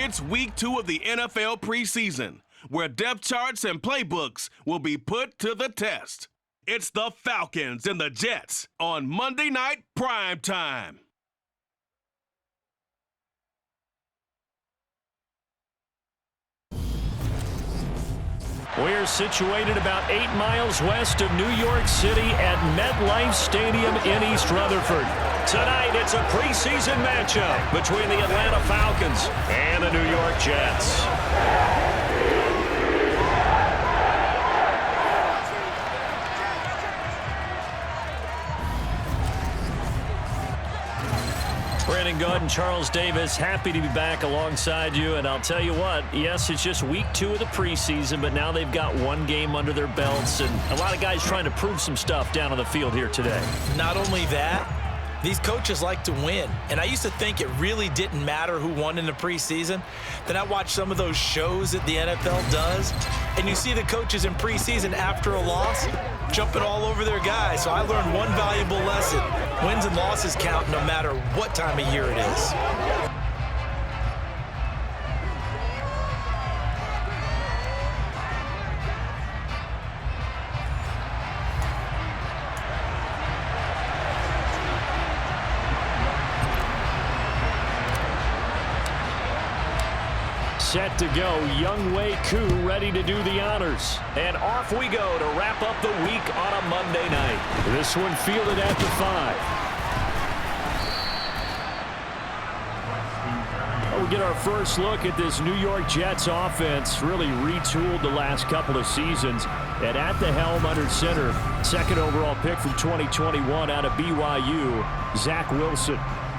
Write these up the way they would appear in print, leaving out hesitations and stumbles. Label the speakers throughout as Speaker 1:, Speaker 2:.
Speaker 1: It's week 2 of the NFL preseason, where depth charts and playbooks will be put to the test. It's the Falcons and the Jets on Monday Night Primetime.
Speaker 2: We're situated about 8 miles west of New York City at MetLife Stadium in East Rutherford. Tonight, it's a preseason matchup between the Atlanta Falcons and the New York Jets. Brandon Good and Charles Davis, happy to be back alongside you. And I'll tell you what, yes, it's just week 2 of the preseason, but now they've got one game under their belts. And a lot of guys trying to prove some stuff down on the field here today.
Speaker 3: Not only that, these coaches like to win. And I used to think it really didn't matter who won in the preseason. Then I watched some of those shows that the NFL does, and you see the coaches in preseason after a loss jumping all over their guys. So I learned one valuable lesson. Wins and losses count no matter what time of year it is.
Speaker 2: Set to go, Younghoe Koo ready to do the honors. And off we go to wrap up the week on a Monday night. This one fielded at the 5. We'll get our first look at this New York Jets offense. Really retooled the last couple of seasons. And at the helm under center, second overall pick from 2021 out of BYU, Zach Wilson.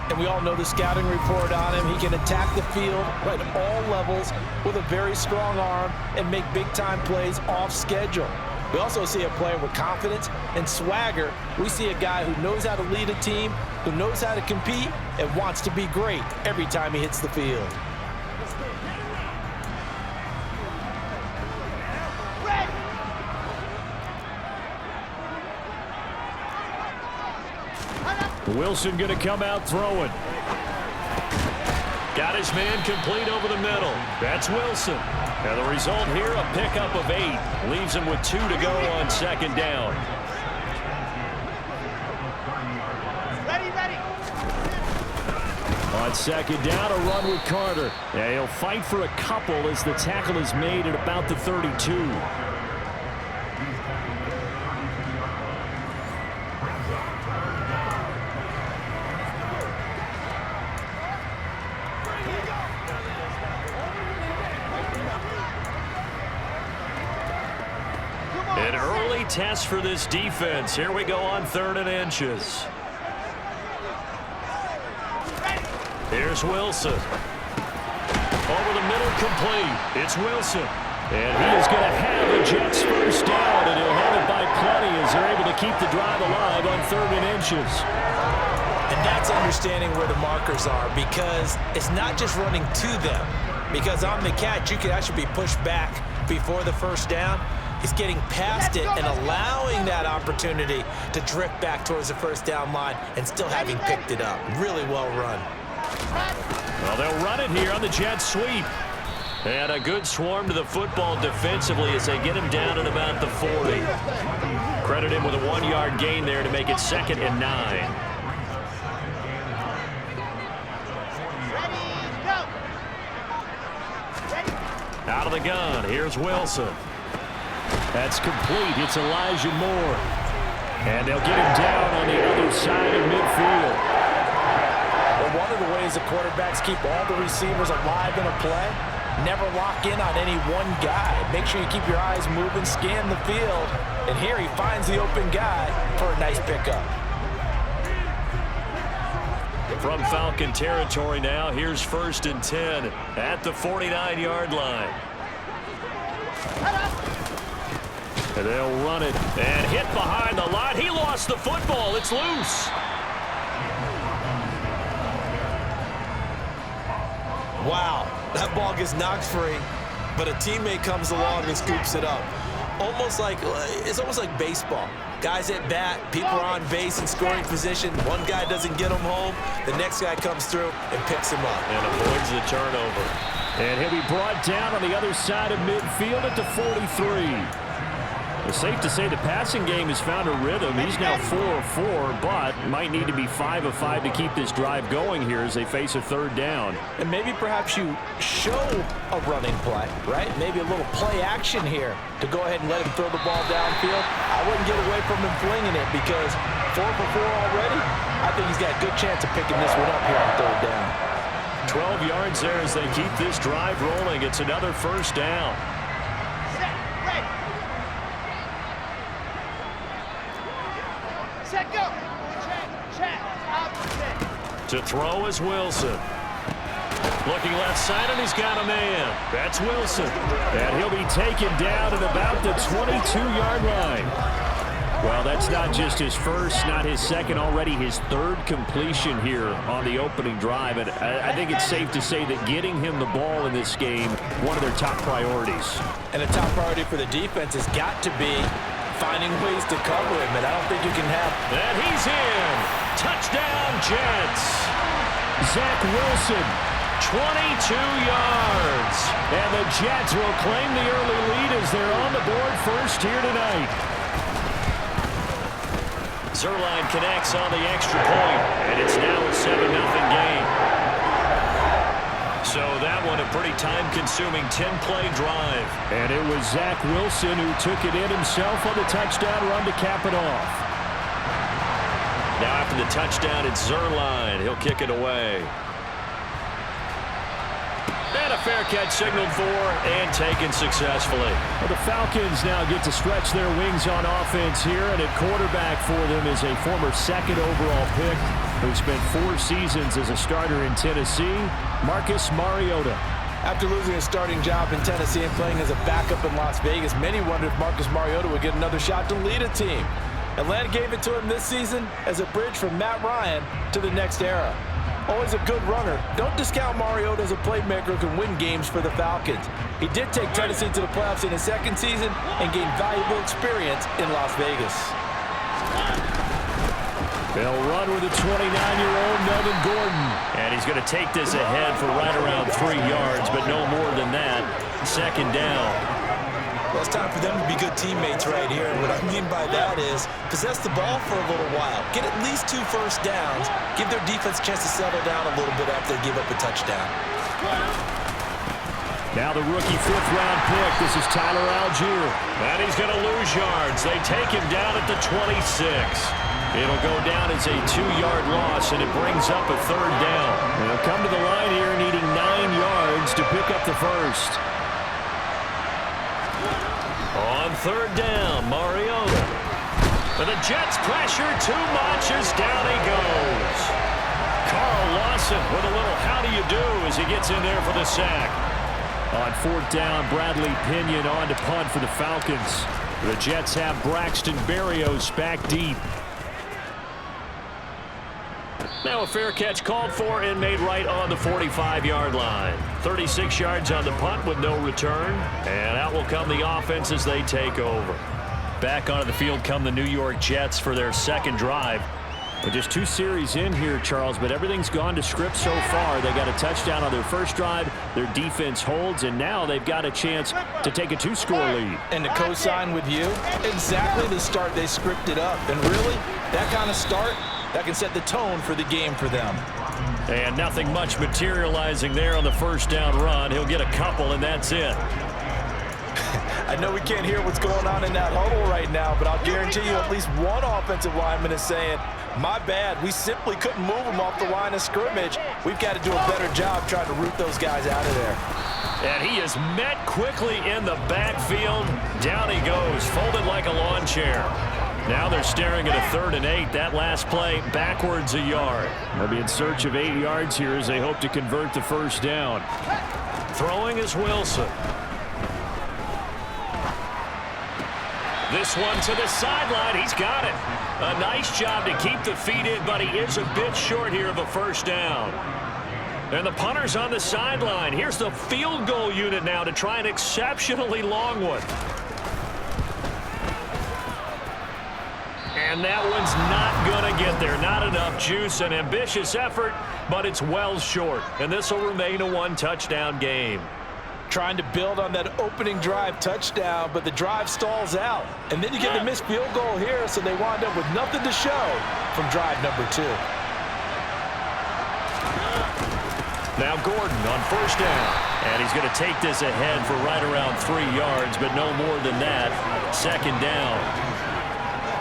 Speaker 3: And we all know the scouting report on him. He can attack the field at all levels with a very strong arm and make big-time plays off schedule. We also see a player with confidence and swagger. We see a guy who knows how to lead a team, who knows how to compete, and wants to be great every time he hits the field.
Speaker 2: Wilson going to come out throwing. Got his man complete over the middle. That's Wilson. And the result here, a pickup of 8. Leaves him with 2 to go on second down.
Speaker 4: Ready.
Speaker 2: On second down, a run with Carter. Yeah, he'll fight for a couple as the tackle is made at about the 32. An early test for this defense. Here we go on 3rd and inches. Here's Wilson. Over the middle, complete. It's Wilson. And he is going to have a Jets first down, and he'll have it by plenty as they're able to keep the drive alive on 3rd and inches.
Speaker 3: And that's understanding where the markers are, because it's not just running to them. Because on the catch, you can actually be pushed back before the first down. He's getting past it and allowing that opportunity to drift back towards the first down line and still having picked it up. Really well run.
Speaker 2: Well, they'll run it here on the Jets sweep. And a good swarm to the football defensively as they get him down at about the 40. Credit him with a 1-yard gain there to make it 2nd and 9. Out of the gun, here's Wilson. That's complete. It's Elijah Moore. And they'll get him down on the other side of midfield.
Speaker 3: Well, one of the ways the quarterbacks keep all the receivers alive in a play, never lock in on any one guy. Make sure you keep your eyes moving, scan the field. And here he finds the open guy for a nice pickup.
Speaker 2: From Falcon territory now, here's 1st and 10 at the 49-yard line. And they'll run it and hit behind the line. He lost the football. It's loose.
Speaker 3: Wow, that ball gets knocked free, but a teammate comes along and scoops it up. It's almost like baseball. Guys at bat, people are on base in scoring position. One guy doesn't get them home. The next guy comes through and picks him up.
Speaker 2: And avoids the turnover. And he'll be brought down on the other side of midfield at the 43. It's safe to say the passing game has found a rhythm. He's now 4 of 4, but might need to be 5 of 5 to keep this drive going here as they face a third down.
Speaker 3: And maybe perhaps you show a running play, right? Maybe a little play action here to go ahead and let him throw the ball downfield. I wouldn't get away from him flinging it because 4 for 4 already. I think he's got a good chance of picking this one up here on third down.
Speaker 2: 12 yards there as they keep this drive rolling. It's another first down.
Speaker 4: Set, go. Check.
Speaker 2: To throw is Wilson. Looking left side, and he's got a man. That's Wilson. And he'll be taken down at about the 22-yard line. Well, that's not just his first, not his second, already his third completion here on the opening drive. And I think it's safe to say that getting him the ball in this game, one of their top priorities.
Speaker 3: And a top priority for the defense has got to be finding ways to cover him, and I don't think you can have.
Speaker 2: And he's in. Touchdown, Jets. Zach Wilson, 22 yards. And the Jets will claim the early lead as they're on the board first here tonight. Zerline connects on the extra point, and it's now a 7-0 game. So that one a pretty time-consuming 10-play drive. And it was Zach Wilson who took it in himself on the touchdown run to cap it off. Now after the touchdown, it's Zerline. He'll kick it away. And a fair catch signaled for and taken successfully. Well, the Falcons now get to stretch their wings on offense here, and at quarterback for them is a former second overall pick who spent 4 seasons as a starter in Tennessee, Marcus Mariota.
Speaker 3: After losing his starting job in Tennessee and playing as a backup in Las Vegas, many wondered if Marcus Mariota would get another shot to lead a team. Atlanta gave it to him this season as a bridge from Matt Ryan to the next era. Always a good runner. Don't discount Mariota as a playmaker who can win games for the Falcons. He did take Tennessee to the playoffs in his second season and gained valuable experience in Las Vegas.
Speaker 2: They'll run with a 29-year-old Melvin Gordon. And he's going to take this ahead for right around 3 yards, but no more than that. Second down.
Speaker 3: Well, it's time for them to be good teammates right here. And what I mean by that is possess the ball for a little while. Get at least 2 first downs. Give their defense a chance to settle down a little bit after they give up a touchdown.
Speaker 2: Now the rookie 5th-round pick. This is Tyler Algier. And he's going to lose yards. They take him down at the 26. It'll go down as a 2-yard loss, and it brings up a third down. They'll come to the line here needing 9 yards to pick up the first. On third down, Mariota. But the Jets pressure too much as down he goes. Carl Lawson with a little how do you do as he gets in there for the sack. On 4th down, Bradley Pinion on to punt for the Falcons. The Jets have Braxton Berrios back deep. Now a fair catch called for and made right on the 45-yard line. 36 yards on the punt with no return. And out will come the offense as they take over. Back onto the field come the New York Jets for their second drive. But just 2 series in here, Charles, but everything's gone to script so far. They got a touchdown on their first drive. Their defense holds, and now they've got a chance to take a 2-score lead.
Speaker 3: And to co-sign with you, exactly the start they scripted up. And really, that kind of start, that can set the tone for the game for them.
Speaker 2: And nothing much materializing there on the first down run. He'll get a couple, and that's it.
Speaker 3: I know we can't hear what's going on in that huddle right now, but I'll guarantee you at least one offensive lineman is saying, my bad, we simply couldn't move them off the line of scrimmage. We've got to do a better job trying to root those guys out of there.
Speaker 2: And he is met quickly in the backfield. Down he goes, folded like a lawn chair. Now they're staring at a 3rd and 8. That last play backwards a yard. They'll be in search of 8 yards here as they hope to convert the first down. Throwing is Wilson. This one to the sideline. He's got it. A nice job to keep the feet in, but he is a bit short here of a first down. And the punter's on the sideline. Here's the field goal unit now to try an exceptionally long one. And that one's not going to get there. Not enough juice. An ambitious effort, but it's well short. And this will remain a one-touchdown game.
Speaker 3: Trying to build on that opening drive touchdown, but the drive stalls out. And then you get the missed field goal here, so they wind up with nothing to show from drive number 2.
Speaker 2: Now Gordon on first down. And he's going to take this ahead for right around 3 yards, but no more than that. Second down.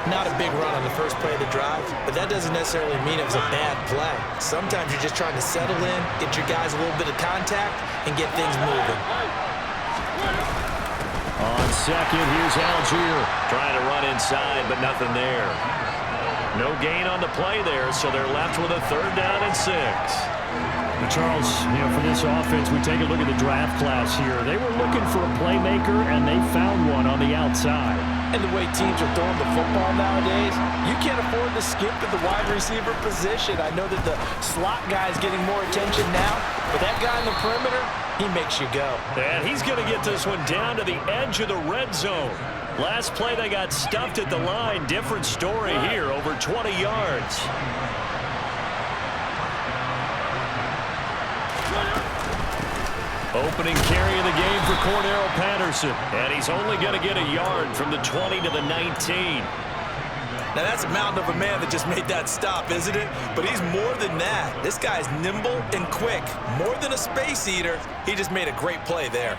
Speaker 3: Not a big run on the first play of the drive, but that doesn't necessarily mean it was a bad play. Sometimes you're just trying to settle in, get your guys a little bit of contact, and get things moving.
Speaker 2: On second, here's Algier. Trying to run inside, but nothing there. No gain on the play there, so they're left with a 3rd down and 6.
Speaker 5: Charles, for this offense, we take a look at the draft class here. They were looking for a playmaker, and they found one on the outside.
Speaker 3: And the way teams are throwing the football nowadays, you can't afford to skip at the wide receiver position. I know that the slot guy is getting more attention now, but that guy in the perimeter, he makes you go.
Speaker 2: And he's going to get this one down to the edge of the red zone. Last play, they got stuffed at the line. Different story here, over 20 yards. Opening carry of the game for Cordarrelle Patterson. And he's only going to get a yard from the 20 to the 19.
Speaker 3: Now that's a mountain of a man that just made that stop, isn't it? But he's more than that. This guy's nimble and quick. More than a space eater, he just made a great play there.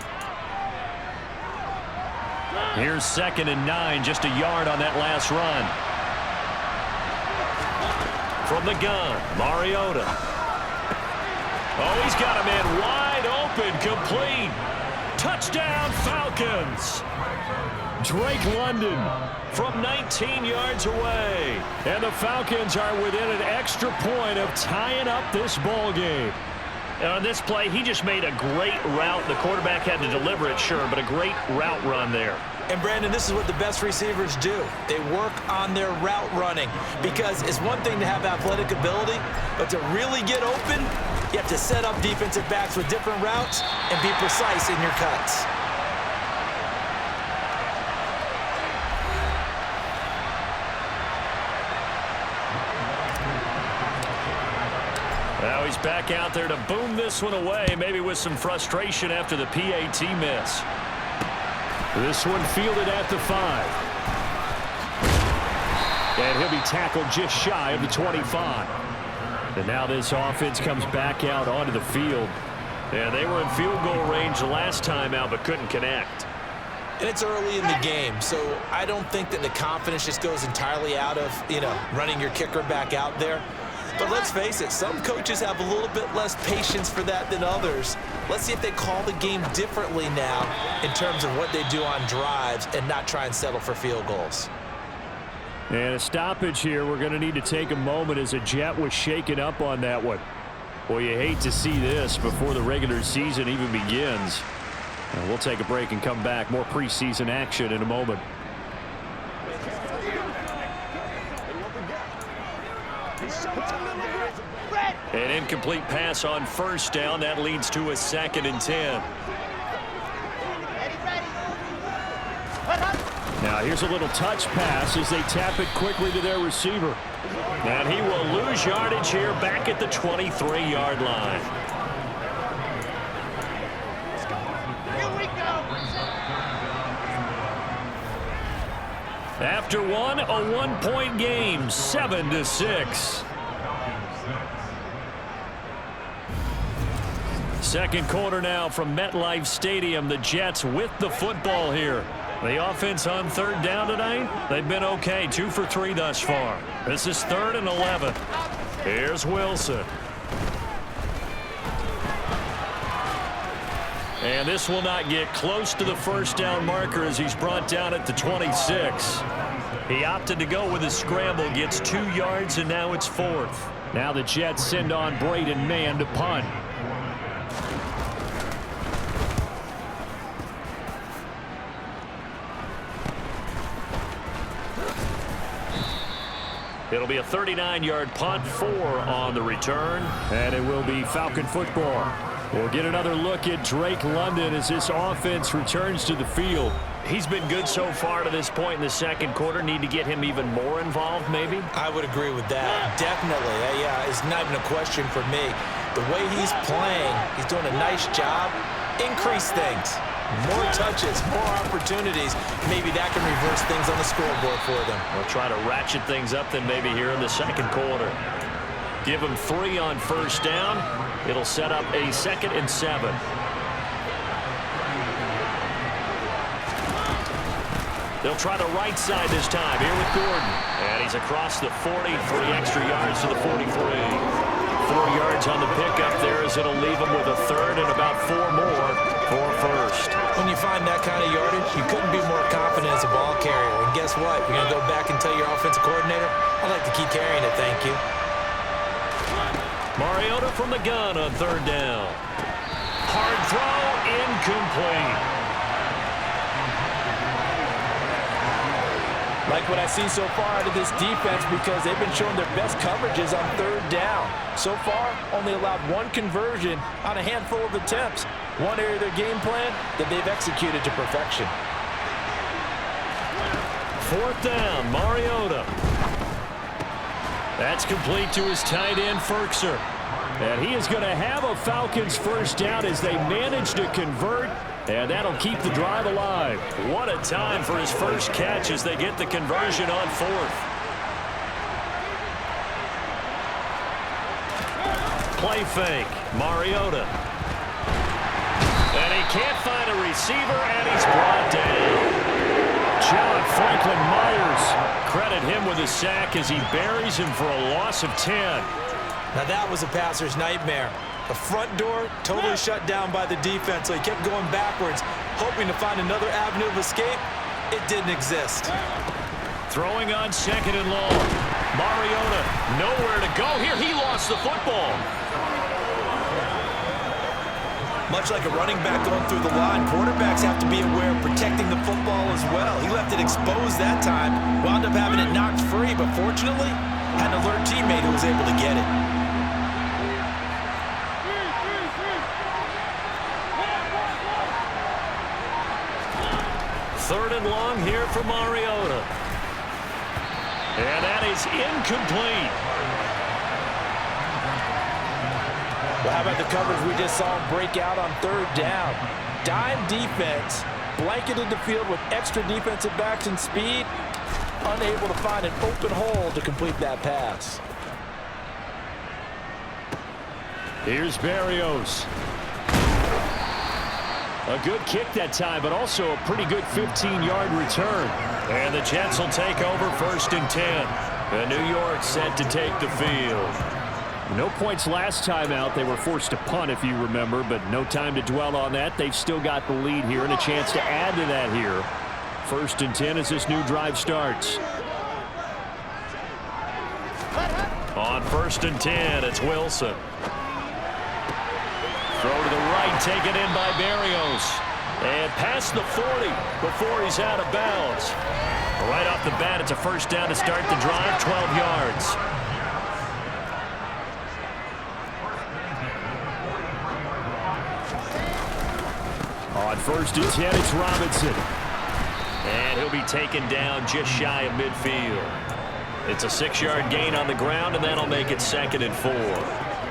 Speaker 2: Here's 2nd and 9, just a yard on that last run. From the gun, Mariota. Oh, he's got a man wide open, complete. Touchdown, Falcons. Drake London from 19 yards away. And the Falcons are within an extra point of tying up this ball game. And on this play, he just made a great route. The quarterback had to deliver it, sure, but a great route run there.
Speaker 3: And, Brandon, this is what the best receivers do. They work on their route running because it's one thing to have athletic ability, but to really get open, you have to set up defensive backs with different routes and be precise in your cuts.
Speaker 2: Now he's back out there to boom this one away, maybe with some frustration after the PAT miss.
Speaker 5: This one fielded at the 5. And he'll be tackled just shy of the 25. And now this offense comes back out onto the field.
Speaker 2: Yeah, they were in field goal range the last time out, but couldn't connect.
Speaker 3: And it's early in the game, so I don't think that the confidence just goes entirely out of, running your kicker back out there. But let's face it, some coaches have a little bit less patience for that than others. Let's see if they call the game differently now in terms of what they do on drives and not try and settle for field goals.
Speaker 5: And a stoppage here. We're going to need to take a moment as a Jet was shaken up on that one. Boy, you hate to see this before the regular season even begins. And we'll take a break and come back. More preseason action in a moment.
Speaker 2: An incomplete pass on first down. That leads to a 2nd and 10.
Speaker 5: Now here's a little touch pass as they tap it quickly to their receiver.
Speaker 2: And he will lose yardage here back at the 23-yard line.
Speaker 4: Here we go.
Speaker 2: After one, a 1-point game, 7-6. Second quarter now from MetLife Stadium. The Jets with the football here. The offense on 3rd down tonight, they've been okay. 2 for 3 thus far. This is 3rd and 11. Here's Wilson. And this will not get close to the first down marker as he's brought down at the 26. He opted to go with a scramble, gets 2 yards, and now it's 4th.
Speaker 5: Now the Jets send on Braden Mann to punt.
Speaker 2: It'll be a 39-yard punt, 4 on the return.
Speaker 5: And it will be Falcon football. We'll get another look at Drake London as this offense returns to the field.
Speaker 2: He's been good so far to this point in the second quarter. Need to get him even more involved, maybe?
Speaker 3: I would agree with that. Definitely. Yeah, it's not even a question for me. The way he's playing, he's doing a nice job. Increase things. More touches, more opportunities. Maybe that can reverse things on the scoreboard for them.
Speaker 2: We'll try to ratchet things up then maybe here in the second quarter. Give him 3 on first down. It'll set up a 2nd and 7. They'll try the right side this time. Here with Gordon. And he's across the 40, 3 extra yards to the 43. 4 yards on the pickup there as it'll leave him with a 3rd and about 4 more for first.
Speaker 3: When you find that kind of yardage, you couldn't be more confident as a ball carrier. And guess what? You're going to go back and tell your offensive coordinator, I'd like to keep carrying it, thank you.
Speaker 2: Mariota from the gun on 3rd down. Hard throw, incomplete.
Speaker 6: Like what I see so far out of this defense because they've been showing their best coverages on 3rd down. So far, only allowed 1 conversion on a handful of attempts. One area of their game plan that they've executed to perfection.
Speaker 2: 4th down, Mariota. That's complete to his tight end, Ferkser. And he is going to have a Falcons first down as they manage to convert. And that'll keep the drive alive. What a time for his first catch as they get the conversion on 4th. Play fake. Mariota. And he can't find a receiver, and he's brought down. John Franklin Myers. Credit him with a sack as he buries him for a loss of 10.
Speaker 3: Now that was a passer's nightmare. The front door totally shut down by the defense, so he kept going backwards, hoping to find another avenue of escape. It didn't exist.
Speaker 2: Throwing on 2nd and long. Mariota, nowhere to go here. He lost the football.
Speaker 3: Much like a running back going through the line, quarterbacks have to be aware of protecting the football as well. He left it exposed that time, wound up having it knocked free, but fortunately, had an alert teammate who was able to get it.
Speaker 2: Third and long here for Mariota. And that is incomplete.
Speaker 6: Well, how about the coverage we just saw him break out on 3rd down? Dime defense, blanketed the field with extra defensive backs and speed, unable to find an open hole to complete that pass.
Speaker 2: Here's Berrios. A good kick that time, but also a pretty good 15-yard return. And the Jets will take over 1st and 10. And New York set to take the field. No points last time out. They were forced to punt, if you remember, but no time to dwell on that. They've still got the lead here and a chance to add to that here. 1st and 10 as this new drive starts. On 1st and 10, it's Wilson. Throw to the right, taken in by Berrios. And past the 40 before he's out of bounds. Right off the bat, it's a first down to start the drive, 12 yards. On 1st and 10, it's Robinson. And he'll be taken down just shy of midfield. It's a 6-yard gain on the ground, and that'll make it 2nd and 4.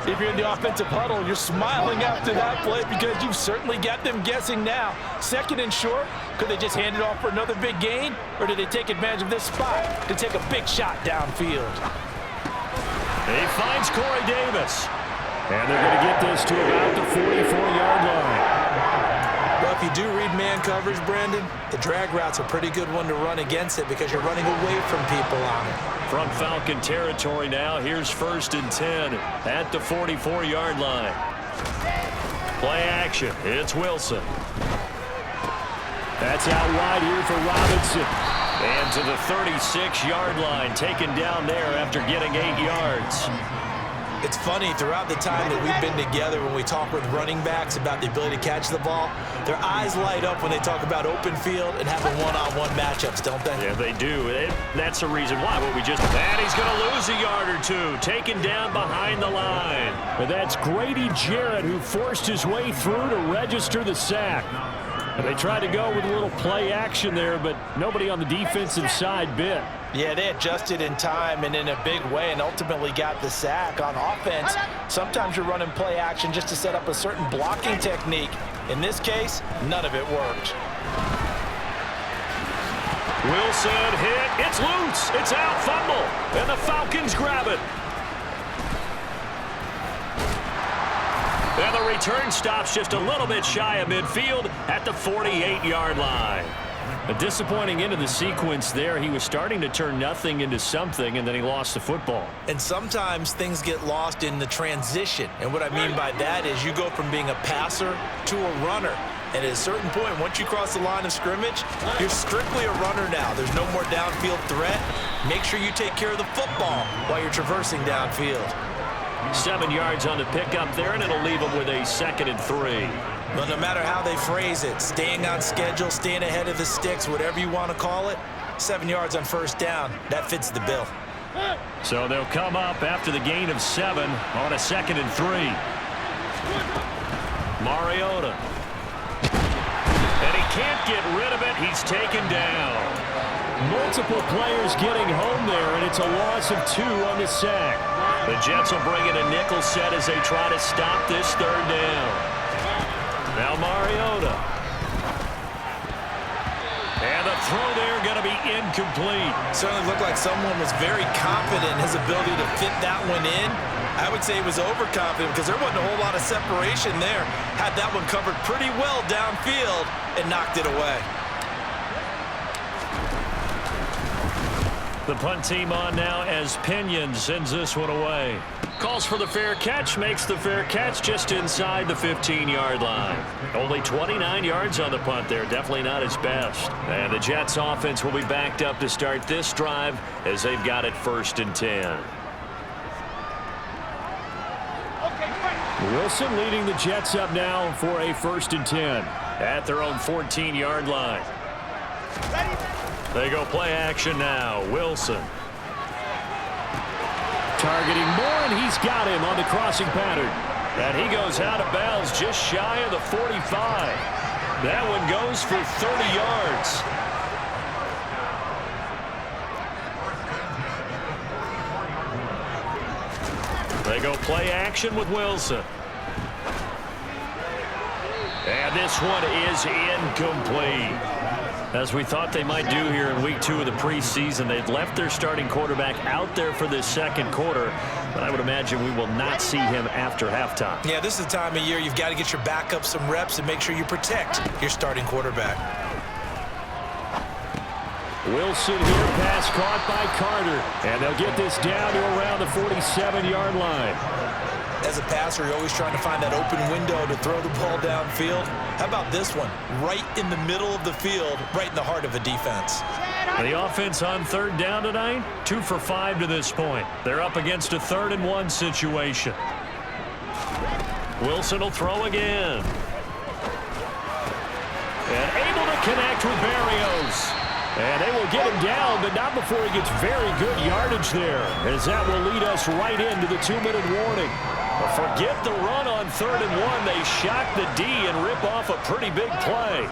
Speaker 6: If you're in the offensive huddle, you're smiling after that play because you've certainly got them guessing now. 2nd and short, could they just hand it off for another big gain? Or did they take advantage of this spot to take a big shot downfield?
Speaker 2: He finds Corey Davis. And they're going to get this to about the 44-yard line.
Speaker 3: Well, if you do read man coverage, Brandon, the drag route's a pretty good one to run against it because you're running away from people on it.
Speaker 2: From Falcon territory now, here's 1st and 10 at the 44-yard line. Play action. It's Wilson. That's out wide here for Robinson. And to the 36-yard line, taken down there after getting 8 yards.
Speaker 3: It's funny, throughout the time that we've been together when we talk with running backs about the ability to catch the ball, their eyes light up when they talk about open field and having one-on-one matchups, don't they?
Speaker 2: Yeah, they do. That's the reason why. And he's going to lose a yard or two, taken down behind the line.
Speaker 5: But that's Grady Jarrett who forced his way through to register the sack. And they tried to go with a little play action there, but nobody on the defensive side bit.
Speaker 6: Yeah, they adjusted in time and in a big way and ultimately got the sack. On offense, sometimes you're running play action just to set up a certain blocking technique. In this case, none of it worked.
Speaker 2: Wilson hit. It's loose. It's out. Fumble. And the Falcons grab it. And the return stops just a little bit shy of midfield at the 48-yard line. A disappointing end of the sequence there. He was starting to turn nothing into something, and then he lost the football.
Speaker 3: And sometimes things get lost in the transition. And what I mean by that is you go from being a passer to a runner. And at a certain point, once you cross the line of scrimmage, you're strictly a runner now. There's no more downfield threat. Make sure you take care of the football while you're traversing downfield.
Speaker 2: 7 yards on the pickup there, and it'll leave them with a 2nd and 3.
Speaker 3: But no matter how they phrase it, staying on schedule, staying ahead of the sticks, whatever you want to call it, 7 yards on first down, that fits the bill.
Speaker 2: So they'll come up after the gain of 7 on a 2nd and 3. Mariota. And he can't get rid of it. He's taken down.
Speaker 5: Multiple players getting home there, and it's a loss of 2 on the sack.
Speaker 2: The Jets will bring in a nickel set as they try to stop this 3rd down. Now Mariota. And the throw there going to be incomplete.
Speaker 3: Certainly looked like someone was very confident in his ability to fit that one in. I would say he was overconfident because there wasn't a whole lot of separation there. Had that one covered pretty well downfield and knocked it away.
Speaker 2: The punt team on now as Pinion sends this one away. Calls for the fair catch, makes the fair catch just inside the 15-yard line. Only 29 yards on the punt there, definitely not his best. And the Jets offense will be backed up to start this drive as they've got it 1st and 10.
Speaker 5: Wilson leading the Jets up now for a 1st and 10.
Speaker 2: At their own 14-yard line. They go play action now. Wilson.
Speaker 5: Targeting Moore, and he's got him on the crossing pattern.
Speaker 2: And he goes out of bounds just shy of the 45. That one goes for 30 yards. They go play action with Wilson. And this one is incomplete. As we thought they might do here in week 2 of the preseason, they've left their starting quarterback out there for this 2nd quarter, but I would imagine we will not see him after halftime.
Speaker 3: Yeah, this is the time of year you've got to get your backup some reps and make sure you protect your starting quarterback.
Speaker 5: Wilson here, pass caught by Carter, and they'll get this down to around the 47-yard line.
Speaker 3: As a passer, you're always trying to find that open window to throw the ball downfield. How about this one? Right in the middle of the field, right in the heart of a defense.
Speaker 2: The offense on 3rd down tonight, 2 for 5 to this point. They're up against a 3rd and 1 situation. Wilson will throw again. And able to connect with Berrios.
Speaker 5: And they will get him down, but not before he gets very good yardage there, as that will lead us right into the 2-minute warning.
Speaker 2: Forget the run on 3rd and 1. They shock the D and rip off a pretty big play.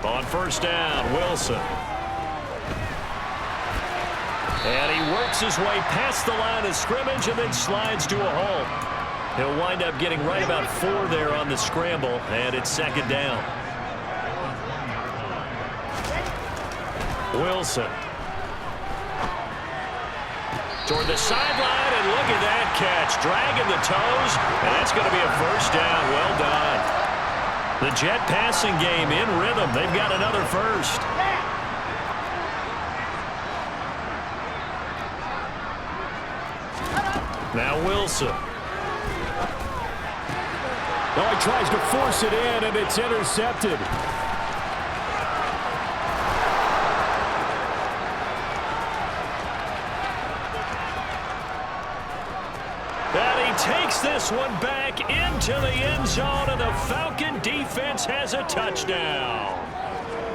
Speaker 2: On 1st down, Wilson. And he works his way past the line of scrimmage and then slides to a halt. He'll wind up getting right about 4 there on the scramble, and it's 2nd down. Wilson. Toward the sideline, and look at that catch. Dragging the toes, and that's going to be a 1st down. Well done. The Jet passing game in rhythm. They've got another 1st. Now Wilson.
Speaker 5: Oh, he tries to force it in, and it's intercepted.
Speaker 2: Takes this one back into the end zone, and the Falcon defense has a touchdown.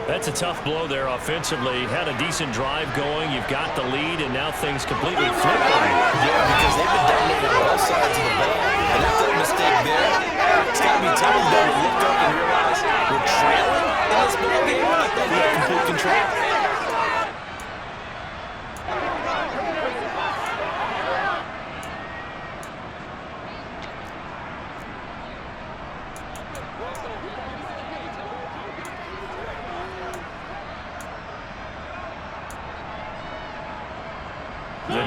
Speaker 2: That's a tough blow there offensively. Had a decent drive going. You've got the lead, and now things completely flip.
Speaker 3: Yeah, because they've been dominating both sides of the ball. And after that mistake there,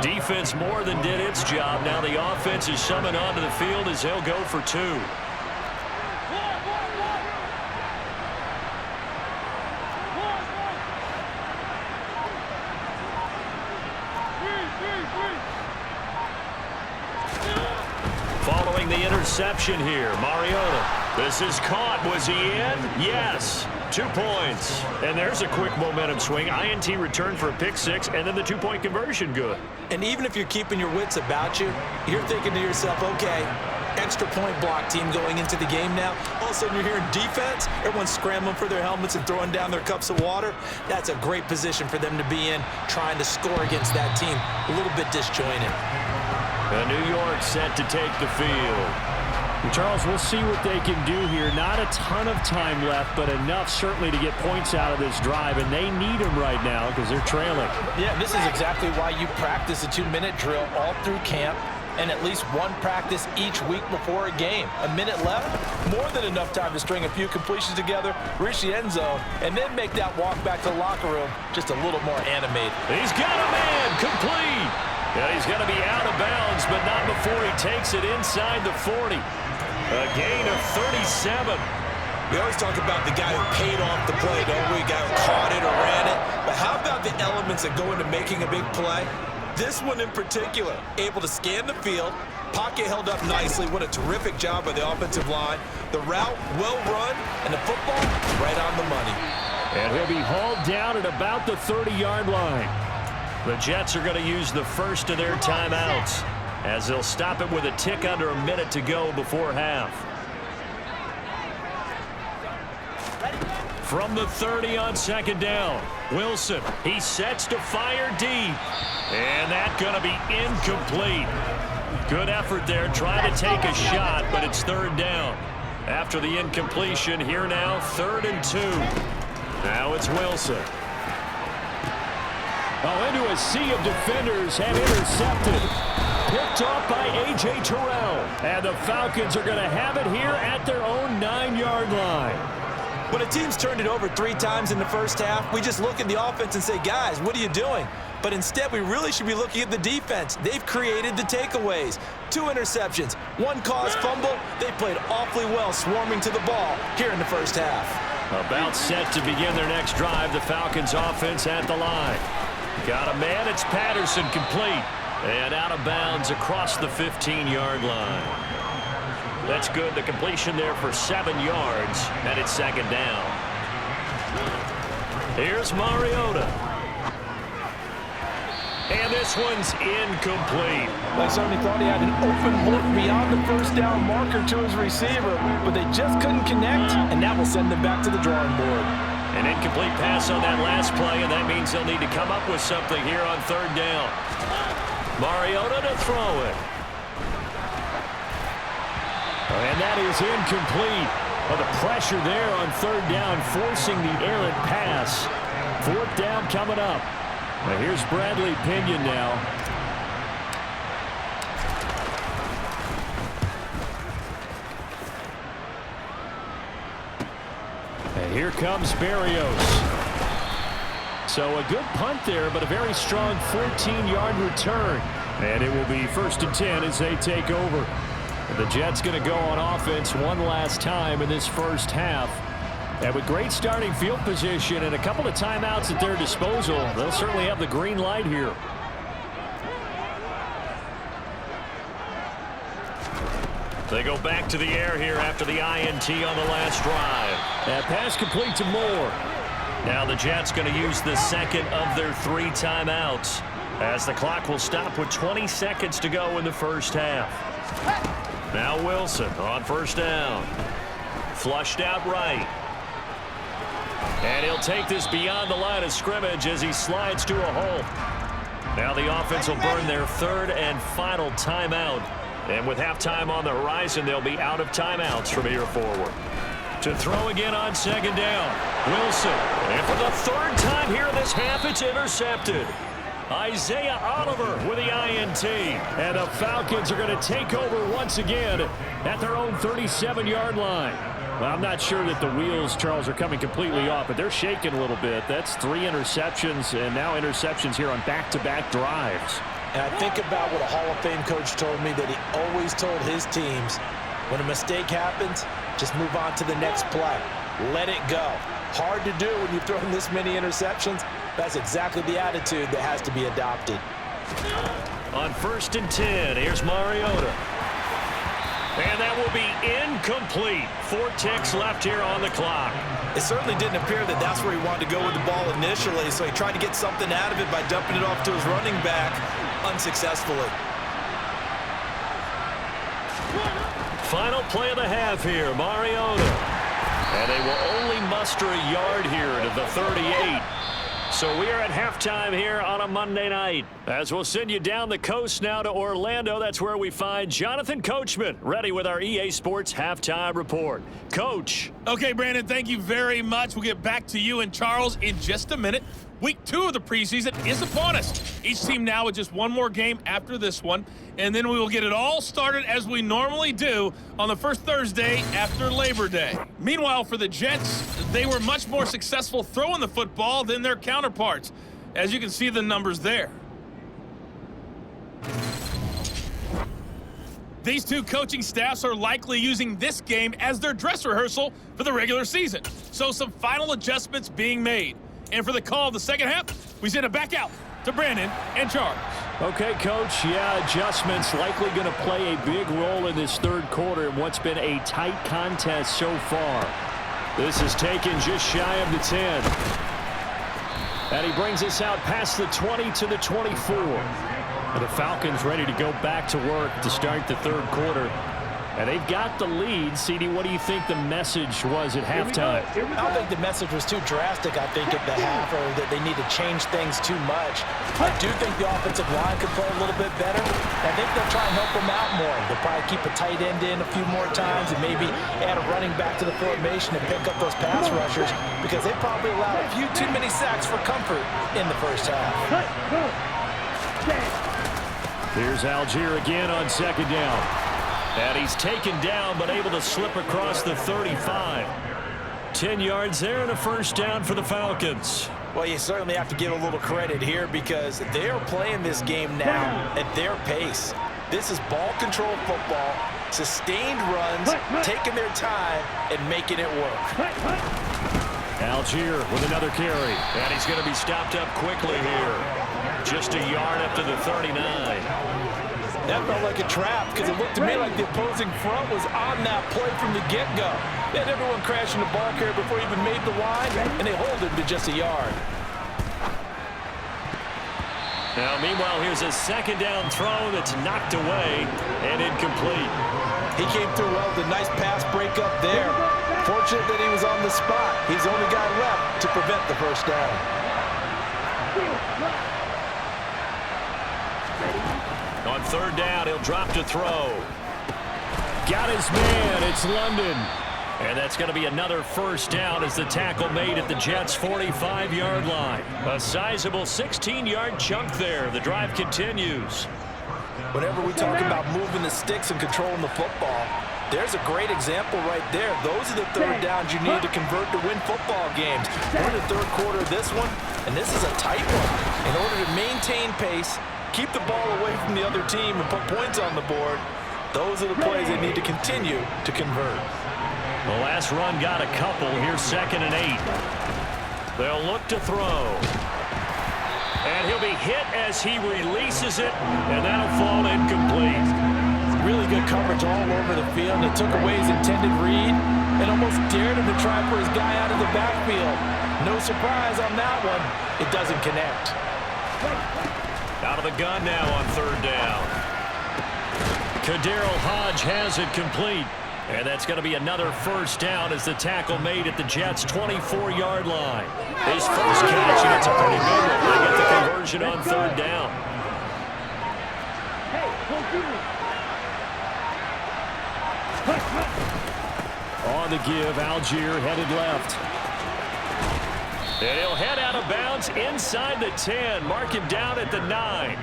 Speaker 2: The defense more than did its job. Now the offense is summoned onto the field as they'll go for 2. Following the interception here, Mariota. This is caught. Was he in? Yes. 2 points. And there's a quick momentum swing. INT return for a pick 6, and then the 2-point conversion good.
Speaker 3: And even if you're keeping your wits about you, you're thinking to yourself, okay, extra point block team going into the game now. All of a sudden you're hearing defense. Everyone's scrambling for their helmets and throwing down their cups of water. That's a great position for them to be in, trying to score against that team. A little bit disjointed.
Speaker 2: New York set to take the field.
Speaker 5: Charles, we'll see what they can do here. Not a ton of time left, but enough certainly to get points out of this drive, and they need them right now because they're trailing.
Speaker 3: Yeah, this is exactly why you practice a 2-minute drill all through camp and at least one practice each week before a game. A minute left, more than enough time to string a few completions together, reach the end zone, and then make that walk back to the locker room just a little more animated.
Speaker 2: He's got a man, complete. Yeah, he's going to be out of bounds, but not before he takes it inside the 40. A gain of 37.
Speaker 3: We always talk about the guy who paid off the play, don't we? Guy who caught it or ran it. But how about the elements that go into making a big play? This one in particular, able to scan the field, pocket held up nicely. What a terrific job by the offensive line. The route well run, and the football right on the money.
Speaker 5: And he'll be hauled down at about the 30-yard line.
Speaker 2: The Jets are going to use the first of their timeouts as they'll stop it with a tick under a minute to go before half. From the 30 on 2nd down, Wilson, he sets to fire deep. And that's going to be incomplete. Good effort there, trying to take a shot, but it's 3rd down. After the incompletion, here now, 3rd and 2. Now it's Wilson.
Speaker 5: Oh, into a sea of defenders and intercepted. Picked off by A.J. Terrell. And the Falcons are going to have it here at their own 9-yard line.
Speaker 3: When a team's turned it over 3 times in the first half, we just look at the offense and say, guys, what are you doing? But instead, we really should be looking at the defense. They've created the takeaways. 2 interceptions, 1 caused fumble. They played awfully well swarming to the ball here in the first half.
Speaker 2: About set to begin their next drive, the Falcons offense at the line. Got a man, it's Patterson, complete. And out of bounds across the 15-yard line. That's good. The completion there for 7 yards, and it's 2nd down. Here's Mariota. And this one's incomplete.
Speaker 6: I certainly thought he had an open look beyond the first down marker to his receiver, but they just couldn't connect, and that will send them back to the drawing board.
Speaker 2: An incomplete pass on that last play, and that means they'll need to come up with something here on 3rd down. Mariota to throw it.
Speaker 5: And that is incomplete. Well, the pressure there on 3rd down, forcing the errant pass. 4th down coming up. Now here's Bradley Pinion now. And here comes Berrios. So a good punt there, but a very strong 14-yard return. And it will be 1st and 10 as they take over. The Jets going to go on offense one last time in this first half. And with great starting field position and a couple of timeouts at their disposal, they'll certainly have the green light here.
Speaker 2: They go back to the air here after the INT on the last drive.
Speaker 5: That pass complete to Moore.
Speaker 2: Now the Jets going to use the 2nd of their 3 timeouts as the clock will stop with 20 seconds to go in the first half. Now Wilson on 1st down. Flushed out right. And he'll take this beyond the line of scrimmage as he slides to a hole. Now the offense will burn their 3rd and final timeout. And with halftime on the horizon, they'll be out of timeouts from here forward. To throw again on 2nd down. Wilson. And for the 3rd time here in this half, it's intercepted. Isaiah Oliver with the INT.
Speaker 5: And the Falcons are going to take over once again at their own 37-yard line. Well, I'm not sure that the wheels, Charles, are coming completely off, but they're shaking a little bit. That's 3 interceptions, and now interceptions here on back-to-back drives.
Speaker 6: And I think about what a Hall of Fame coach told me, that he always told his teams, when a mistake happens, just move on to the next play. Let it go. Hard to do when you've thrown this many interceptions. That's exactly the attitude that has to be adopted.
Speaker 2: On 1st and 10, here's Mariota. And that will be incomplete. 4 ticks left here on the clock.
Speaker 3: It certainly didn't appear that that's where he wanted to go with the ball initially, so he tried to get something out of it by dumping it off to his running back unsuccessfully.
Speaker 2: Final play of the half here, Mariota. And they will only muster a yard here to the 38. So we are at halftime here on a Monday night. As we'll send you down the coast now to Orlando, that's where we find Jonathan Coachman, ready with our EA Sports Halftime Report. Coach.
Speaker 7: Okay, Brandon, thank you very much. We'll get back to you and Charles in just a minute. Week 2 of the preseason is upon us. Each team now with just one more game after this one, and then we will get it all started as we normally do on the first Thursday after Labor Day. Meanwhile, for the Jets, they were much more successful throwing the football than their counterparts, as you can see the numbers there. These two coaching staffs are likely using this game as their dress rehearsal for the regular season, so some final adjustments being made. And for the call of the second half, we send it back out to Brandon and Charles.
Speaker 5: Okay, Coach. Yeah, adjustments likely going to play a big role in this third quarter in what's been a tight contest so far. This is taken just shy of the 10. And he brings us out past the 20 to the 24. And the Falcons ready to go back to work to start the third quarter. And they've got the lead. CD, what do you think the message was at halftime?
Speaker 6: I don't think the message was too drastic, I think, at the half, or that they need to change things too much. I do think the offensive line could play a little bit better. I think they'll try and help them out more. They'll probably keep a tight end in a few more times and maybe add a running back to the formation and pick up those pass rushers, because they probably allowed a few too many sacks for comfort in the first half.
Speaker 5: Here's Algier again on second down. And he's taken down, but able to slip across the 35. 10 yards there and a first down for the Falcons.
Speaker 3: Well, you certainly have to give a little credit here, because they are playing this game now at their pace. This is ball control football, sustained runs, taking their time, and making it work.
Speaker 5: Algier with another carry.
Speaker 2: And he's going to be stopped up quickly here. Just a yard up to the 39.
Speaker 6: That felt like a trap, because it looked to me like the opposing front was on that play from the get-go. They had everyone crashing the ball carrier before he even made the line, and they hold him to just a yard.
Speaker 2: Now, meanwhile, here's a second down throw that's knocked away and incomplete.
Speaker 6: He came through well with a nice pass break up there. Fortunate that he was on the spot. He's the only guy left to prevent the first down.
Speaker 2: On third down, he'll drop to throw.
Speaker 5: Got his man. It's London.
Speaker 2: And that's going to be another first down as the tackle made at the Jets' 45-yard line. A sizable 16-yard chunk there. The drive continues.
Speaker 6: Whenever we talk about moving the sticks and controlling the football, there's a great example right there. Those are the third downs you need to convert to win football games. We're in the third quarter of this one, and this is a tight one. In order to maintain pace, keep the ball away from the other team, and put points on the board, those are the plays they need to continue to convert.
Speaker 2: The last run got a couple. Here's 2nd and 8. They'll look to throw. And he'll be hit as he releases it, and that'll fall incomplete.
Speaker 6: Really good coverage all over the field. It took away his intended read and almost dared him to try for his guy out of the backfield. No surprise on that one. It doesn't connect.
Speaker 2: Out of the gun now on third down. Kaderl Hodge has it complete. And that's going to be another first down as the tackle made at the Jets' 24-yard line. His first catch, and it's a pretty big one. They get the conversion on third down.
Speaker 5: On the give, Algier headed left.
Speaker 2: And he'll head out of bounds inside the 10. Mark him down at the 9.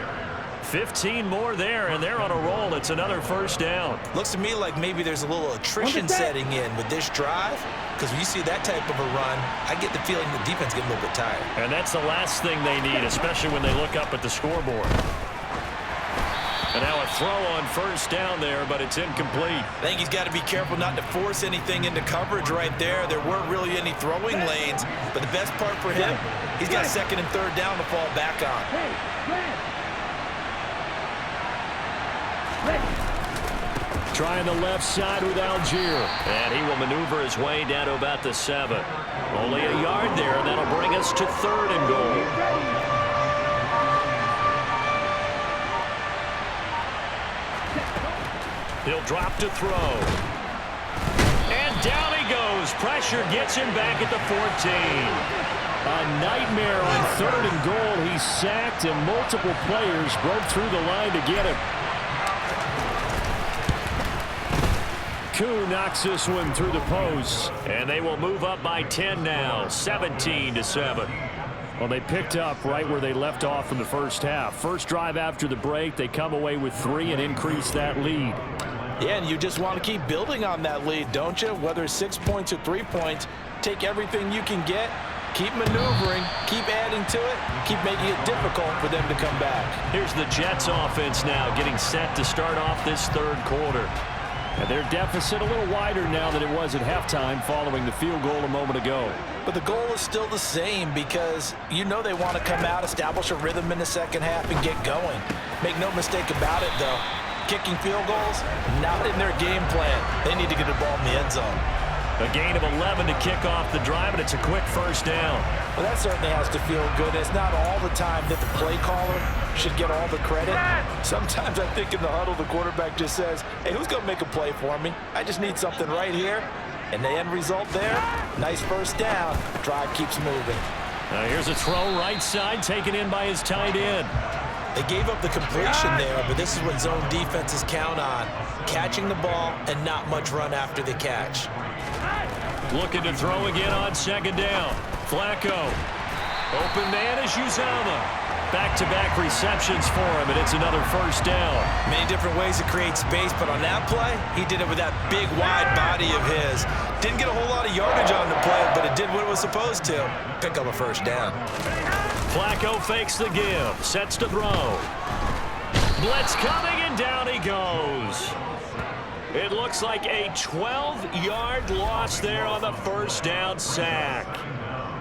Speaker 2: 15 more there, and they're on a roll. It's another first down.
Speaker 3: Looks to me like maybe there's a little attrition setting in with this drive, because when you see that type of a run, I get the feeling the defense getting a little bit tired.
Speaker 2: And that's the last thing they need, especially when they look up at the scoreboard.
Speaker 5: And now a throw on first down there, but it's incomplete.
Speaker 3: I think he's got to be careful not to force anything into coverage right there. There weren't really any throwing lanes, but the best part for him, he's got second and third down to fall back on.
Speaker 5: Trying the left side with Algier. And he will maneuver his way down to about the 7. Only a yard there, and that'll bring us to 3rd and goal. He'll drop to throw. And down he goes. Pressure gets him back at the 14. A nightmare on 3rd and goal. He's sacked, and multiple players broke through the line to get him. Koo knocks this one through the post, and they will move up by 10 now, 17-7. Well, they picked up right where they left off in the first half. First drive after the break, they come away with 3 and increase that lead.
Speaker 6: Yeah, and you just want to keep building on that lead, don't you? Whether it's 6 points or 3 points, take everything you can get, keep maneuvering, keep adding to it, keep making it difficult for them to come back.
Speaker 5: Here's the Jets offense now getting set to start off this 3rd quarter. And their deficit a little wider now than it was at halftime following the field goal a moment ago.
Speaker 3: But the goal is still the same because you know they want to come out, establish a rhythm in the second half, and get going. Make no mistake about it, though. Kicking field goals, not in their game plan. They need to get the ball in the end zone.
Speaker 5: A gain of 11 to kick off the drive, and it's a quick first down.
Speaker 6: Well, that certainly has to feel good. It's not all the time that the play caller should get all the credit. Sometimes I think in the huddle, the quarterback just says, hey, who's going to make a play for me? I just need something right here. And the end result there, nice first down. Drive keeps moving.
Speaker 5: Here's a throw right side, taken in by his tight end.
Speaker 3: They gave up the completion there, but this is what zone defenses count on. Catching the ball and not much run after the catch.
Speaker 5: Looking to throw again on second down. Flacco. Open man is Uzama. Back-to-back receptions for him, and it's another first down.
Speaker 3: Many different ways to create space, but on that play, he did it with that big, wide body of his. Didn't get a whole lot of yardage on the play, but it did what it was supposed to. Pick up a first down.
Speaker 5: Flacco fakes the give. Sets to throw. Blitz coming, and down he goes. It looks like a 12-yard loss there on the first down sack.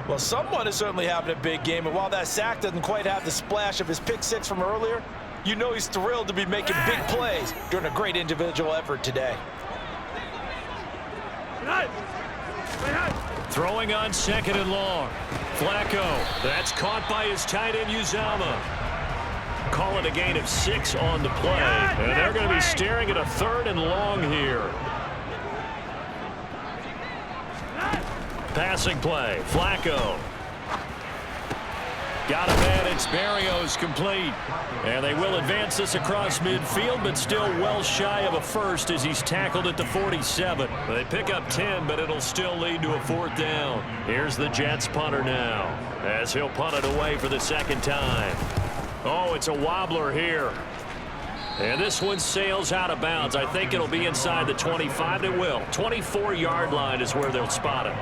Speaker 6: Well, someone is certainly having a big game, and while that sack doesn't quite have the splash of his pick six from earlier, you know he's thrilled to be making big plays during a great individual effort today.
Speaker 5: Throwing on second and long. Flacco. That's caught by his tight end, Uzama. Call it a gain of 6 on the play. And they're going to be staring at a 3rd and long here. Passing play. Flacco. Got a man. It's Barrios complete. And they will advance this across midfield, but still well shy of a first as he's tackled at the 47. They pick up 10, but it'll still lead to a 4th down. Here's the Jets punter now as he'll punt it away for the 2nd time. Oh, it's a wobbler here. And this one sails out of bounds. I think it'll be inside the 25. It will. 24-yard line is where they'll spot it.